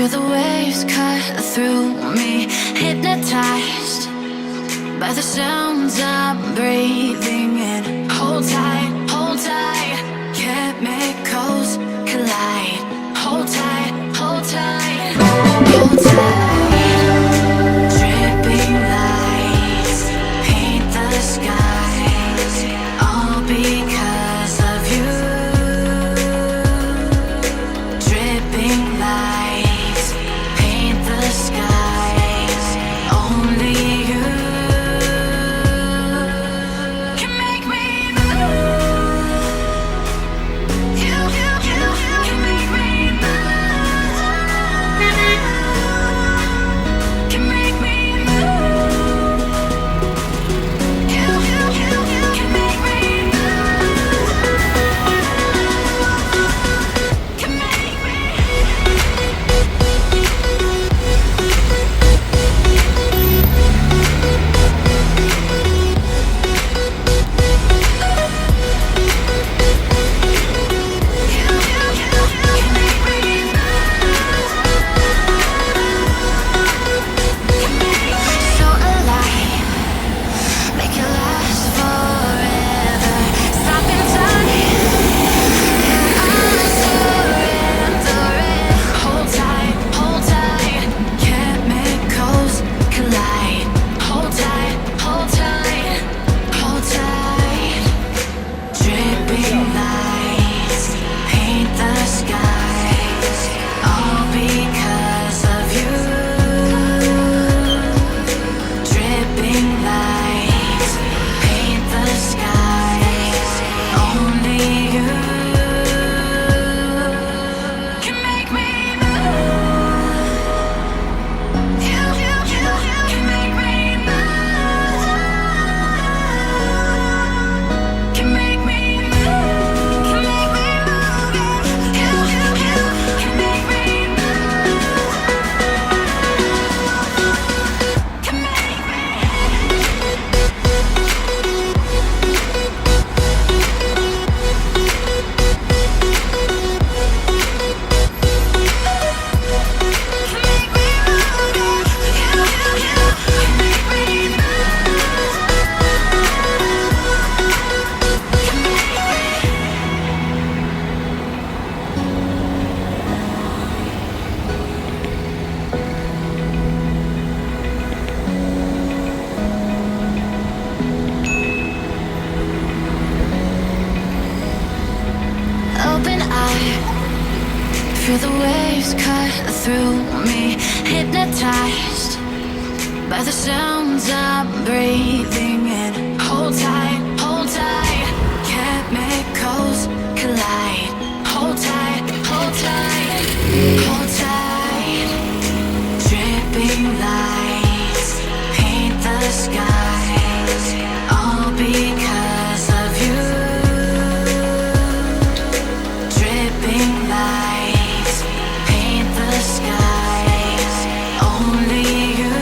Feel the waves cut through me, hypnotized by the sounds I'm breathing in. Hold tight, hold tight, chemicals collide. Hold tight, hold tight, hold tight. Dripping lights paint the skies, all because of you. Dripping lights paint the skies, only you can make me move. You can make me move. Can make me move. You can make me move. Can make me. So alive, make it last forever. Stop in time, and I'm surrendering. Hold tight, chemicals collide. Hold tight, hold tight, hold tight. Dripping lights paint the skies, all because of you. Dripping lights paint the skies, only you can make me move. You can make me move. Can make me move. Can make me move. You can make me move. Can make me. Open eye, feel the waves cut through me, hypnotized by the sounds I'm breathing in. Hold tight, chemicals collide. Hold tight, hold tight, hold tight. Dripping lights paint the skies, all because of you. Dripping lights paint the skies, only you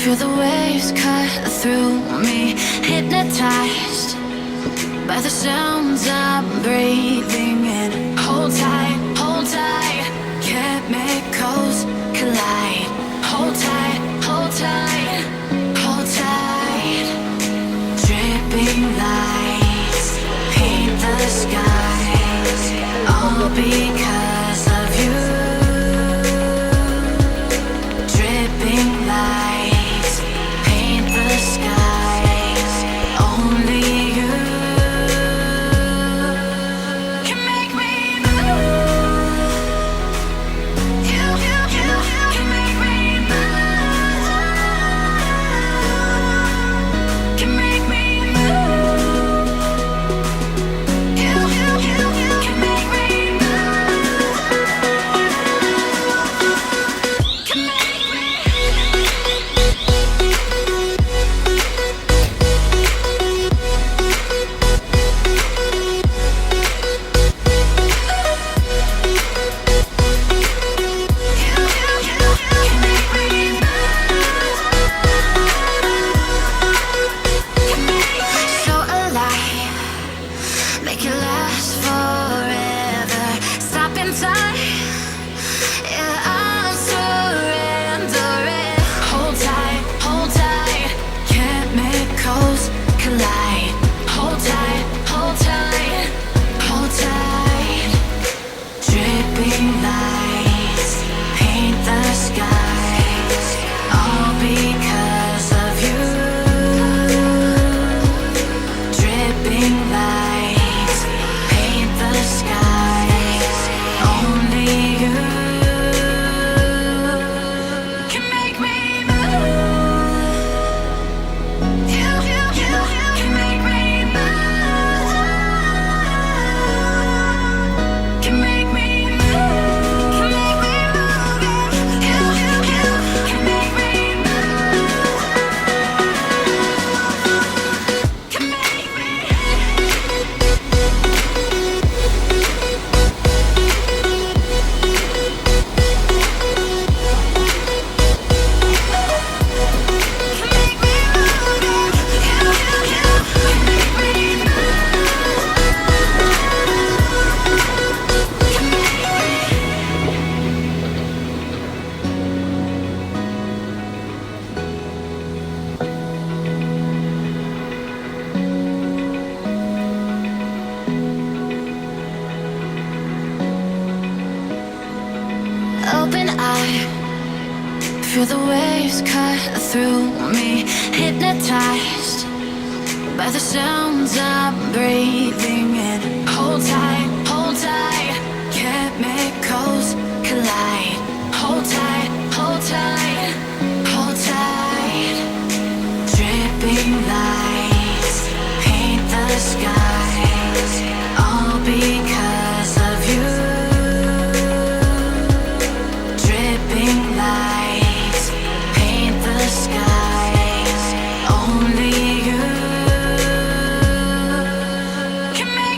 Feel the waves cut through me, hypnotized by the sounds I'm breathing in. Hold tight, hold tight. Chemicals collide. Hold tight, hold tight, hold tight. Dripping lights paint the skies, all because of you. Dripping lights paint the skies, only you can make me move. You can make me move. Can make me move. You can make me move. Can make so alive, make it last forever. Stop in time, yeah, I'm surrendering. Hold tight, hold tight. Chemicals collide. Hold tight, hold tight, hold tight. Dripping lights paint the skies, all because of you. Dripping lights paint the skies, only you can make me move. You can make me move. Can make me move. Can make me move. You can make me move. Can make me. Open eye, feel the waves cut through me, hypnotized by the sounds I'm breathing in. Hold tight, hold tight. Chemicals collide. Hold tight, hold tight, hold tight. Dripping lights paint the skies, all because of you. Dripping lights paint the skies, only you can make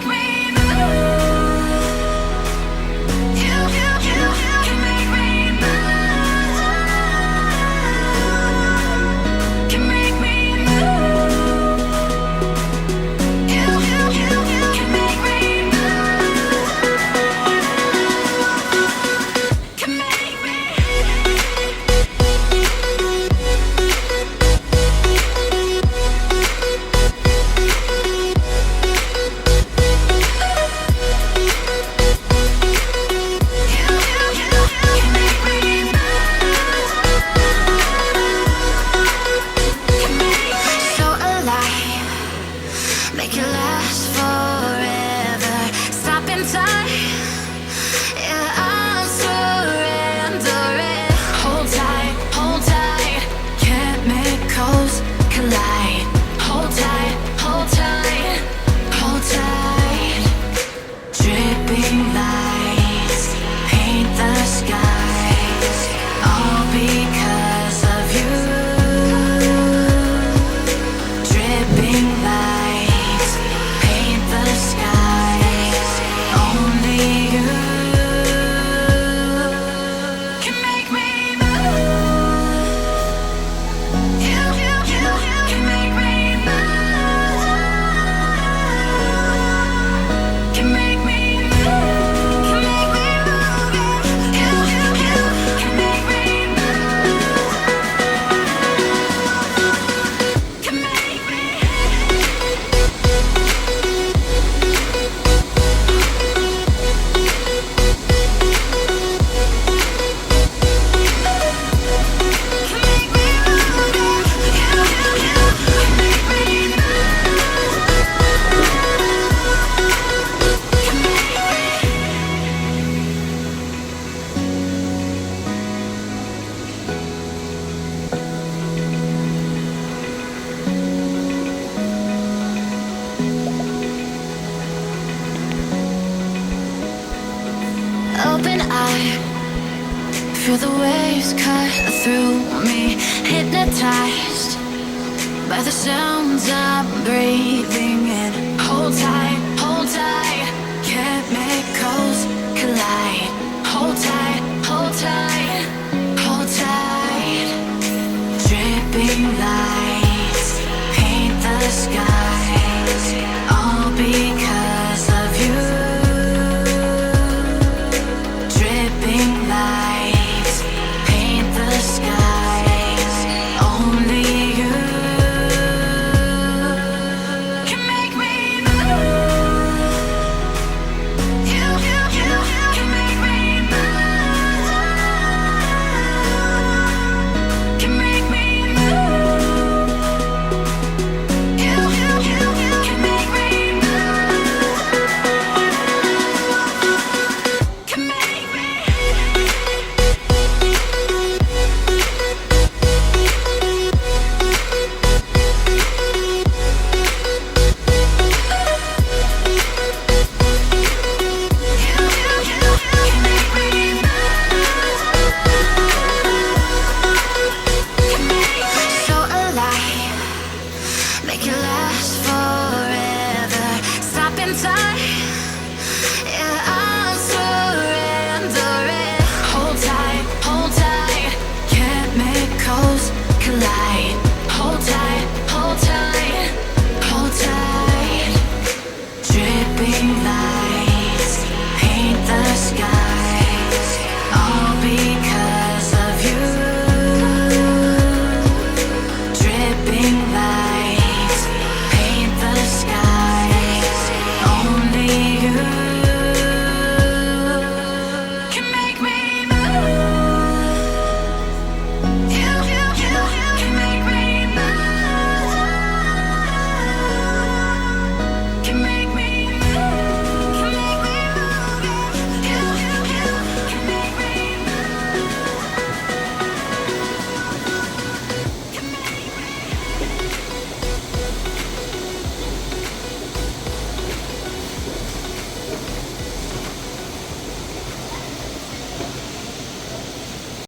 open, I feel the waves cut through me, hypnotized by the sounds I'm breathing in. Hold tight.